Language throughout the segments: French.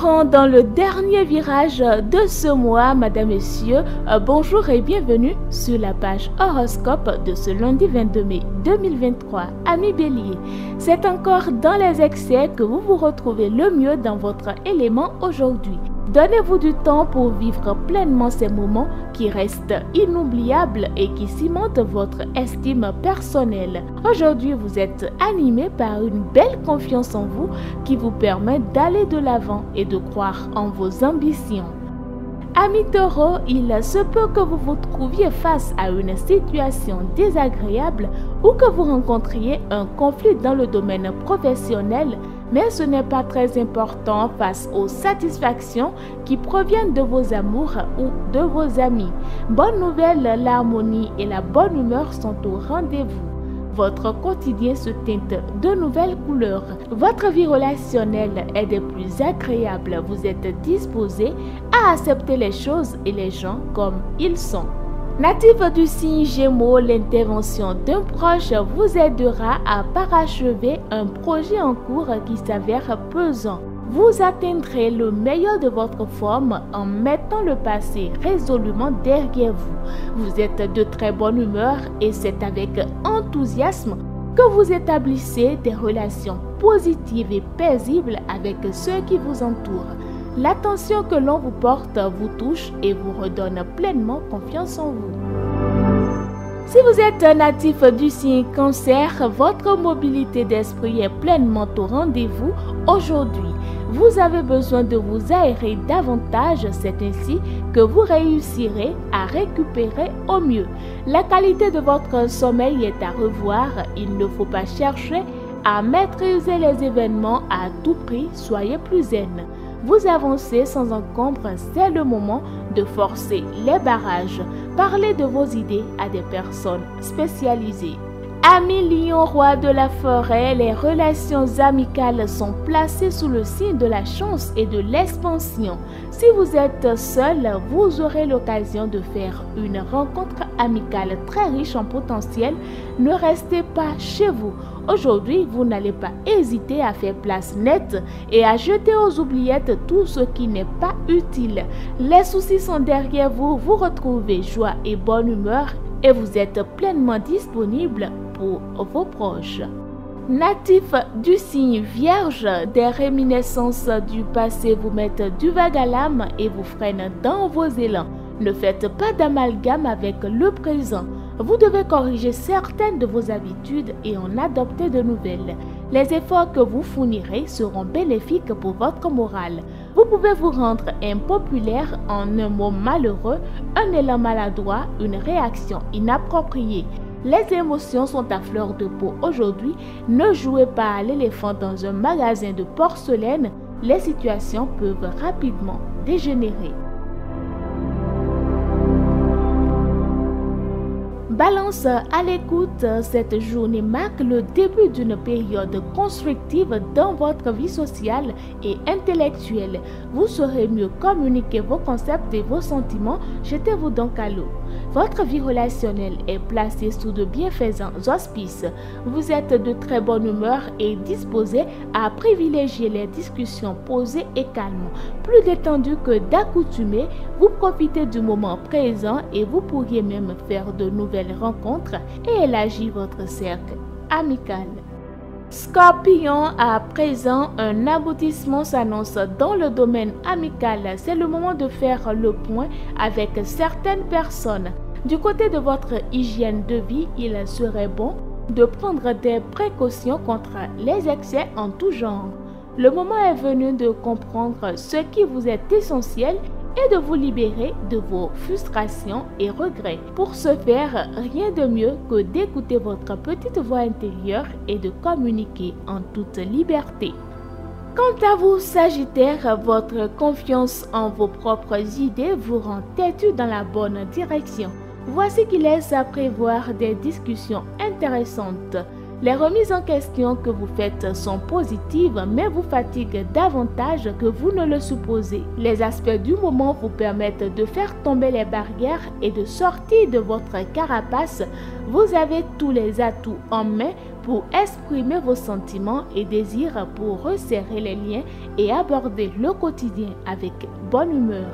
entrons dans le dernier virage de ce mois, mesdames, messieurs. Bonjour et bienvenue sur la page horoscope de ce lundi 22 mai 2023. Amis Bélier, c'est encore dans les excès que vous vous retrouvez le mieux dans votre élément aujourd'hui. Donnez-vous du temps pour vivre pleinement ces moments qui restent inoubliables et qui cimentent votre estime personnelle. Aujourd'hui, vous êtes animé par une belle confiance en vous qui vous permet d'aller de l'avant et de croire en vos ambitions. Amis Taureau, il se peut que vous vous trouviez face à une situation désagréable ou que vous rencontriez un conflit dans le domaine professionnel, mais ce n'est pas très important face aux satisfactions qui proviennent de vos amours ou de vos amis. Bonne nouvelle, l'harmonie et la bonne humeur sont au rendez-vous. Votre quotidien se teinte de nouvelles couleurs. Votre vie relationnelle est des plus agréables. Vous êtes disposé à accepter les choses et les gens comme ils sont. Natif du signe Gémeaux, l'intervention d'un proche vous aidera à parachever un projet en cours qui s'avère pesant. Vous atteindrez le meilleur de votre forme en mettant le passé résolument derrière vous. Vous êtes de très bonne humeur et c'est avec enthousiasme que vous établissez des relations positives et paisibles avec ceux qui vous entourent. L'attention que l'on vous porte vous touche et vous redonne pleinement confiance en vous. Si vous êtes un natif du signe Cancer, votre mobilité d'esprit est pleinement au rendez-vous aujourd'hui. Vous avez besoin de vous aérer davantage, c'est ainsi que vous réussirez à récupérer au mieux. La qualité de votre sommeil est à revoir, il ne faut pas chercher à maîtriser les événements à tout prix, soyez plus zen. Vous avancez sans encombre, c'est le moment de forcer les barrages. Parlez de vos idées à des personnes spécialisées. Amis Lion, roi de la forêt, les relations amicales sont placées sous le signe de la chance et de l'expansion. Si vous êtes seul, vous aurez l'occasion de faire une rencontre amicale très riche en potentiel. Ne restez pas chez vous. Aujourd'hui, vous n'allez pas hésiter à faire place nette et à jeter aux oubliettes tout ce qui n'est pas utile. Les soucis sont derrière vous, vous retrouvez joie et bonne humeur et vous êtes pleinement disponible pour vos proches. Natif du signe Vierge, des réminiscences du passé vous mettent du vague à l'âme et vous freinent dans vos élans. Ne faites pas d'amalgame avec le présent. Vous devez corriger certaines de vos habitudes et en adopter de nouvelles. Les efforts que vous fournirez seront bénéfiques pour votre morale. Vous pouvez vous rendre impopulaire en un mot malheureux, un élan maladroit, une réaction inappropriée. Les émotions sont à fleur de peau aujourd'hui. Ne jouez pas à l'éléphant dans un magasin de porcelaine. Les situations peuvent rapidement dégénérer. Balance à l'écoute, cette journée marque le début d'une période constructive dans votre vie sociale et intellectuelle. Vous saurez mieux communiquer vos concepts et vos sentiments, jetez-vous donc à l'eau. Votre vie relationnelle est placée sous de bienfaisants auspices. Vous êtes de très bonne humeur et disposé à privilégier les discussions posées et calmes. Plus détendu que d'accoutumé, vous profitez du moment présent et vous pourriez même faire de nouvelles rencontres et élargir votre cercle amical. Scorpion, à présent, un aboutissement s'annonce dans le domaine amical. C'est le moment de faire le point avec certaines personnes. Du côté de votre hygiène de vie, il serait bon de prendre des précautions contre les excès en tout genre. Le moment est venu de comprendre ce qui vous est essentiel et de vous libérer de vos frustrations et regrets. Pour ce faire, rien de mieux que d'écouter votre petite voix intérieure et de communiquer en toute liberté. Quant à vous, Sagittaire, votre confiance en vos propres idées vous rend têtu dans la bonne direction. Voici qui laisse à prévoir des discussions intéressantes. Les remises en question que vous faites sont positives, mais vous fatiguent davantage que vous ne le supposez. Les aspects du moment vous permettent de faire tomber les barrières et de sortir de votre carapace. Vous avez tous les atouts en main pour exprimer vos sentiments et désirs, pour resserrer les liens et aborder le quotidien avec bonne humeur.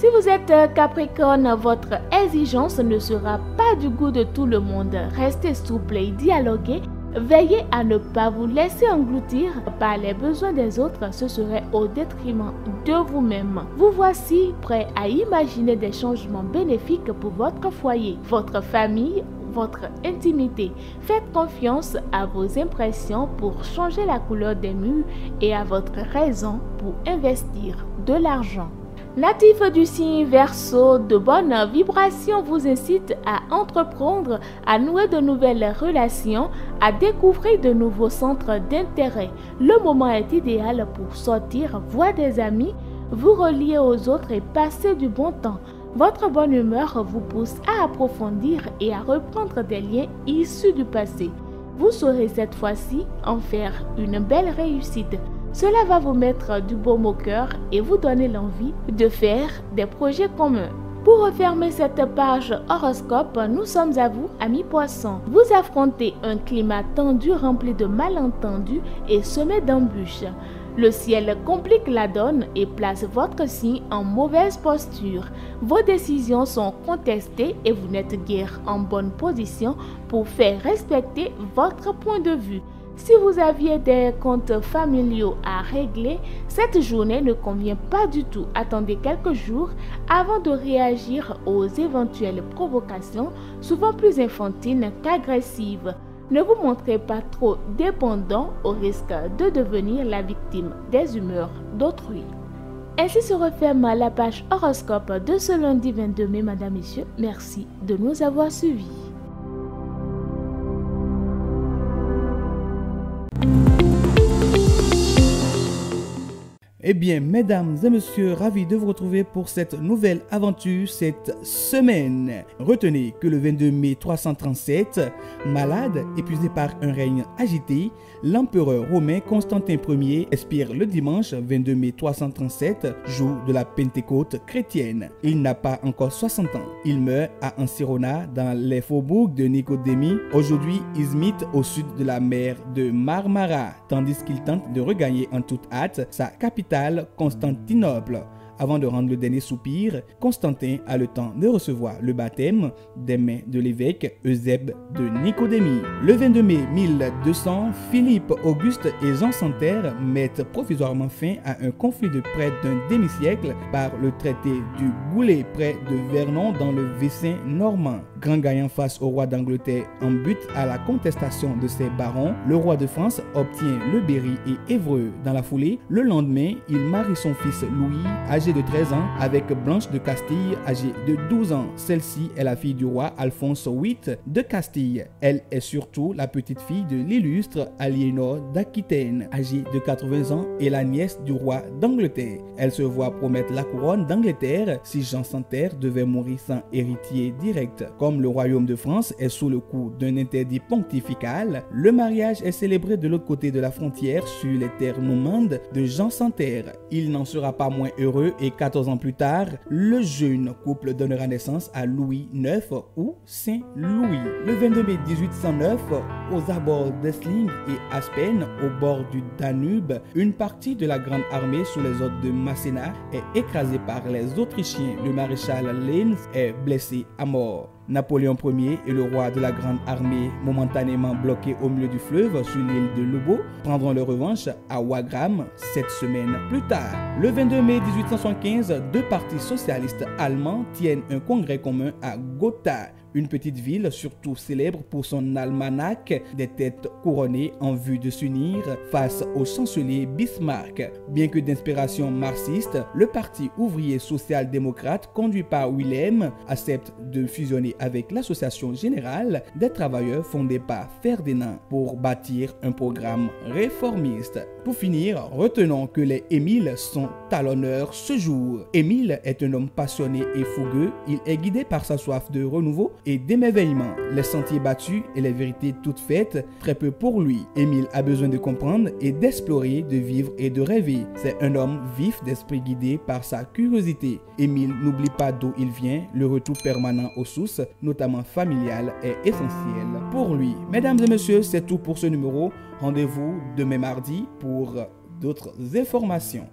Si vous êtes Capricorne, votre exigence ne sera pas du goût de tout le monde. Restez souple et dialoguez. Veillez à ne pas vous laisser engloutir par les besoins des autres, ce serait au détriment de vous-même. Vous voici prêt à imaginer des changements bénéfiques pour votre foyer, votre famille, votre intimité. Faites confiance à vos impressions pour changer la couleur des murs et à votre raison pour investir de l'argent. Natif du signe Verseau, de bonnes vibrations vous incitent à entreprendre, à nouer de nouvelles relations, à découvrir de nouveaux centres d'intérêt. Le moment est idéal pour sortir, voir des amis, vous relier aux autres et passer du bon temps. Votre bonne humeur vous pousse à approfondir et à reprendre des liens issus du passé. Vous saurez cette fois-ci en faire une belle réussite. Cela va vous mettre du baume au cœur et vous donner l'envie de faire des projets communs. Pour refermer cette page horoscope, nous sommes à vous, amis poissons. Vous affrontez un climat tendu rempli de malentendus et semé d'embûches. Le ciel complique la donne et place votre signe en mauvaise posture. Vos décisions sont contestées et vous n'êtes guère en bonne position pour faire respecter votre point de vue. Si vous aviez des comptes familiaux à régler, cette journée ne convient pas du tout. Attendez quelques jours avant de réagir aux éventuelles provocations, souvent plus enfantines qu'agressives. Ne vous montrez pas trop dépendant au risque de devenir la victime des humeurs d'autrui. Ainsi se referme la page horoscope de ce lundi 22 mai, mesdames, messieurs. Merci de nous avoir suivis. Eh bien, mesdames et messieurs, ravi de vous retrouver pour cette nouvelle aventure cette semaine. Retenez que le 22 mai 337, malade, épuisé par un règne agité, l'empereur romain Constantin Ier expire le dimanche 22 mai 337, jour de la Pentecôte chrétienne. Il n'a pas encore 60 ans. Il meurt à Ancirona, dans les faubourgs de Nicodémie, aujourd'hui Izmit, au sud de la mer de Marmara, tandis qu'il tente de regagner en toute hâte sa capitale Constantinople. Avant de rendre le dernier soupir, Constantin a le temps de recevoir le baptême des mains de l'évêque Eusèbe de Nicodémie. Le 22 mai 1200, Philippe Auguste et Jean Santerre mettent provisoirement fin à un conflit de près d'un demi-siècle par le traité du Goulet près de Vernon dans le Vessin normand. Grand gagnant face au roi d'Angleterre en but à la contestation de ses barons, le roi de France obtient le Berry et Évreux. Dans la foulée, le lendemain, il marie son fils Louis, âgé de 13 ans, avec Blanche de Castille, âgée de 12 ans. Celle-ci est la fille du roi Alphonse VIII de Castille. Elle est surtout la petite-fille de l'illustre Aliénor d'Aquitaine, âgée de 80 ans, et la nièce du roi d'Angleterre. Elle se voit promettre la couronne d'Angleterre si Jean Santerre devait mourir sans héritier direct. Comme le royaume de France est sous le coup d'un interdit pontifical, le mariage est célébré de l'autre côté de la frontière sur les terres normandes de Jean Santerre. Il n'en sera pas moins heureux et 14 ans plus tard, le jeune couple donnera naissance à Louis IX ou Saint-Louis. Le 22 mai 1809, aux abords d'Essling et Aspen, au bord du Danube, une partie de la grande armée sous les ordres de Masséna est écrasée par les Autrichiens. Le maréchal Lannes est blessé à mort. Napoléon Ier et le roi de la grande armée, momentanément bloqués au milieu du fleuve sur l'île de Lobo, prendront leur revanche à Wagram 7 semaines plus tard. Le 22 mai 1875, deux partis socialistes allemands tiennent un congrès commun à Gotha, une petite ville surtout célèbre pour son almanach des têtes couronnées en vue de s'unir face au chancelier Bismarck. Bien que d'inspiration marxiste, le parti ouvrier social-démocrate conduit par Wilhelm accepte de fusionner avec l'Association générale des travailleurs fondée par Ferdinand pour bâtir un programme réformiste. Pour finir, retenons que les Émile sont à l'honneur ce jour. Émile est un homme passionné et fougueux. Il est guidé par sa soif de renouveau et d'émerveillement. Les sentiers battus et les vérités toutes faites, très peu pour lui. Émile a besoin de comprendre et d'explorer, de vivre et de rêver. C'est un homme vif d'esprit guidé par sa curiosité. Émile n'oublie pas d'où il vient, le retour permanent aux sources, notamment familiales, est essentiel pour lui. Mesdames et messieurs, c'est tout pour ce numéro. Rendez-vous demain mardi pour d'autres informations.